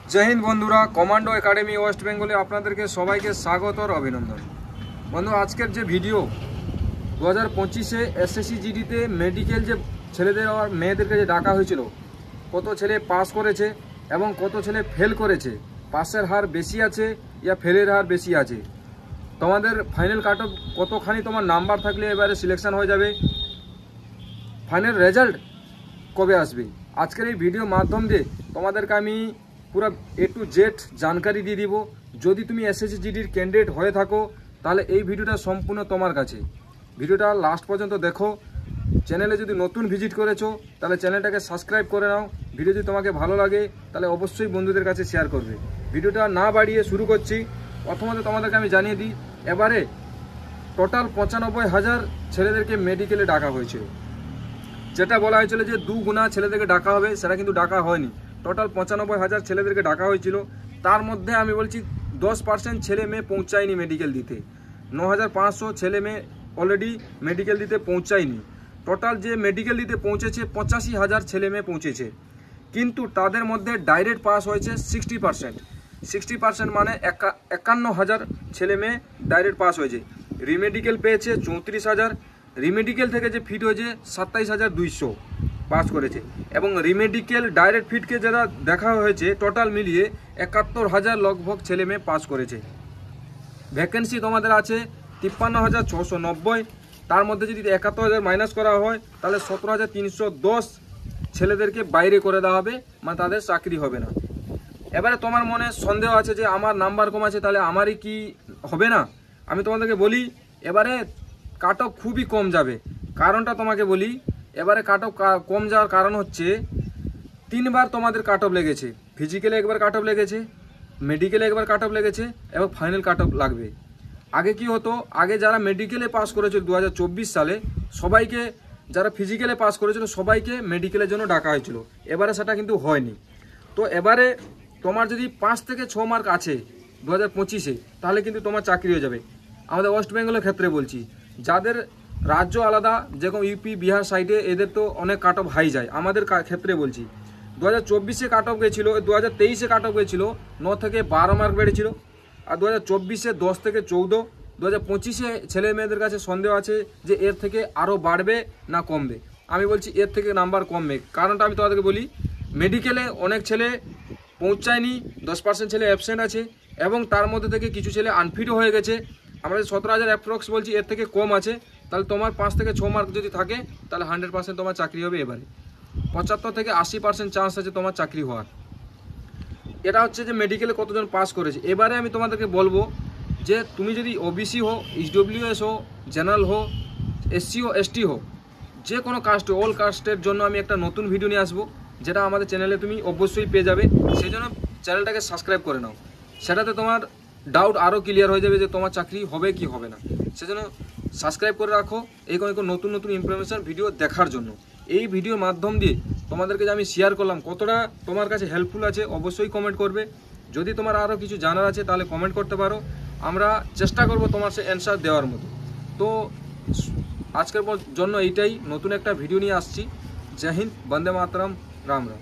जय हिंद बंधुरा commando academy waste बेंगले आपनादेरके सबाइके स्वागत और अभिनंदन। बंधु आजकेर जे भिडियो 2025 एसएससी जीडीते मेडिकल जे छेलेदेर और मेयेदेरके जे डाका हयेछिलो कत छेले पास करेछे एबं कत छेले फेल करेछे, पासेर हार बेशी आछे या फेलेर हार बेशी आछे, तोमादेर फाइनल काट अफ कतखानी तोमार नाम्बार थाकले एबारे सिलेक्शन हो जाबे, फाइनल रेजाल्ट कबे आसबे, आजकेर এই ভিডিও মাধ্যম দিয়ে তোমাদেরকে আমি পুরো A to Z जानकारी দিয়ে দিব। যদি তুমি এসএসসি জিডির ক্যান্ডিডেট হয়ে থাকো তাহলে এই ভিডিওটা সম্পূর্ণ তোমার কাছে, ভিডিওটা লাস্ট পর্যন্ত দেখো। চ্যানেলে যদি নতুন ভিজিট করেছো তাহলে চ্যানেলটাকে সাবস্ক্রাইব করে নাও। ভিডিও যদি তোমাকে ভালো লাগে তাহলে অবশ্যই বন্ধুদের কাছে শেয়ার করবে। ভিডিওটা না বাড়িয়ে শুরু করছি। প্রথমত তোমাদেরকে আমি জানিয়ে দিই, এবারে টোটাল ৯৫,০০০ ছেলেদেরকে মেডিকেলে ডাকা হয়েছিল। যেটা বলা হয়েছিল যে ২ গুণা ছেলেদেরকে ডাকা হবে, সেটা কিন্তু ডাকা হয়নি। টোটাল ৯৫,০০০ ছেলেদেরকে ডাকা হয়েছিল। তার মধ্যে আমি বলছি 10% ছেলে মেয়ে পৌঁছায়নি মেডিকেল দিতে। ৯৫০০ ছেলে মেয়ে অলরেডি মেডিকেল দিতে পৌঁছায়নি। টোটাল যে মেডিকেল দিতে পৌঁছেছে ৮৫,০০০ ছেলে মেয়ে পৌঁছেছে, কিন্তু তাদের মধ্যে ডাইরেক্ট পাস হয়েছে 60%। 60% মানে ৫১,০০০ ছেলে মেয়ে ডাইরেক্ট পাস হয়েছে। রিমেডিকেল পেয়েছে ৩৪,০০০, রিমেডিকেল থেকে যে ফিট হয়েছে ২৭,২০০ পাস করেছে, এবং রিমেডিকেল ডাইরেক্ট ফিটকে যারা দেখা হয়েছে টোটাল মিলিয়ে ৭১,০০০ লগভগ ছেলে মেয়ে পাস করেছে। ভ্যাকেন্সি তোমাদের আছে ৫৩,৬৯০, তার মধ্যে যদি ৭১,০০০ মাইনাস করা হয় তাহলে ১৭,৩১০ ছেলেদেরকে বাইরে করে দেওয়া হবে, মানে তাদের চাকরি হবে না। এবারে তোমার মনে সন্দেহ আছে যে আমার নাম্বার কম আছে তাহলে আমারই কি হবে না? আমি তোমাদেরকে বলি, এবারে কাট অফ খুবই কম যাবে। কারণটা তোমাকে বলি, এবারে কাট অফ কম যাওয়ার কারণ হচ্ছে 3বার তোমাদের কাট অফ লেগেছে। ফিজিক্যালে একবার কাট অফ লেগেছে, মেডিকেলে একবার কাট অফ লেগেছে, এবং ফাইনাল কাট অফ লাগবে। আগে কি হতো, আগে যারা মেডিকেলে পাস করেছিল 2024 সালে সবাইকে, যারা ফিজিক্যালে পাস করেছিল সবাইকে মেডিকেলের জন্য ডাকা হয়েছিল। এবারে সেটা কিন্তু হয়নি। তো এবারে তোমার যদি 5 থেকে 6 মার্ক আছে 2025-এ তাহলে কিন্তু তোমার চাকরি হয়ে যাবে। আমাদের ওয়েস্ট বেঙ্গলের ক্ষেত্রে বলছি, যাদের রাজ্য আলাদা যেরকম ইউপি বিহার সাইডে এদের তো অনেক কাট অফ হাই যায়, আমাদের ক্ষেত্রে বলছি 2024-এ কাট অফ গেছিলো, 2023-এ কাট অফ গেছিলো 9 থেকে 12 মার্ক বেড়েছিল, আর 2024-এ 10 থেকে 14। 2025-এ ছেলে মেয়েদের কাছে সন্দেহ আছে যে এর থেকে আরও বাড়বে না কমবে। আমি বলছি এর থেকে নাম্বার কমবে। কারণটা আমি তোমাদেরকে বলি, মেডিকেলে অনেক ছেলে পৌঁছায়নি, 10% ছেলে অ্যাবসেন্ট আছে, এবং তার মধ্যে থেকে কিছু ছেলে আনফিটও হয়ে গেছে। আমাদের 17,০০০ অ্যাপ্রক্স বলছি, এর থেকে কম আছে। তাহলে তোমার 5 থেকে 6 মার্ক যদি থাকে তাহলে 100% তোমার চাকরি হবে। এবারে 75 থেকে 80% চান্স আছে তোমার চাকরি হওয়ার। এটা হচ্ছে যে মেডিকেলে কতজন পাস করেছে। এবারে আমি তোমাদেরকে বলবো যে তুমি যদি ওবিসি হো, ইডব্লিউএস হো, জেনারেল হো, এসসি হো, এসটি হো, যে কোনো কাস্ট, অল কাস্টের জন্য আমি একটা নতুন ভিডিও নিয়ে আসবো, যেটা আমাদের চ্যানেলে তুমি অবশ্যই পেয়ে যাবে। সেই জন্য চ্যানেলটাকে সাবস্ক্রাইব করে নাও, সেটাতে তোমার ডাউট আরও ক্লিয়ার হয়ে যাবে যে তোমার চাকরি হবে কি হবে না। সেজন্য সাবস্ক্রাইব করে রাখো এই নতুন নতুন ইনফরমেশান ভিডিও দেখার জন্য। এই ভিডিওর মাধ্যম দিয়ে তোমাদেরকে যে আমি শেয়ার করলাম কতটা তোমার কাছে হেল্পফুল আছে অবশ্যই কমেন্ট করবে। যদি তোমার আরও কিছু জানার আছে তাহলে কমেন্ট করতে পারো, আমরা চেষ্টা করব তোমার সে অ্যান্সার দেওয়ার মতো। তো আজকের জন্য এইটাই, নতুন একটা ভিডিও নিয়ে আসছি। জয় হিন্দ, বন্দে মাতরম, রাম রাম।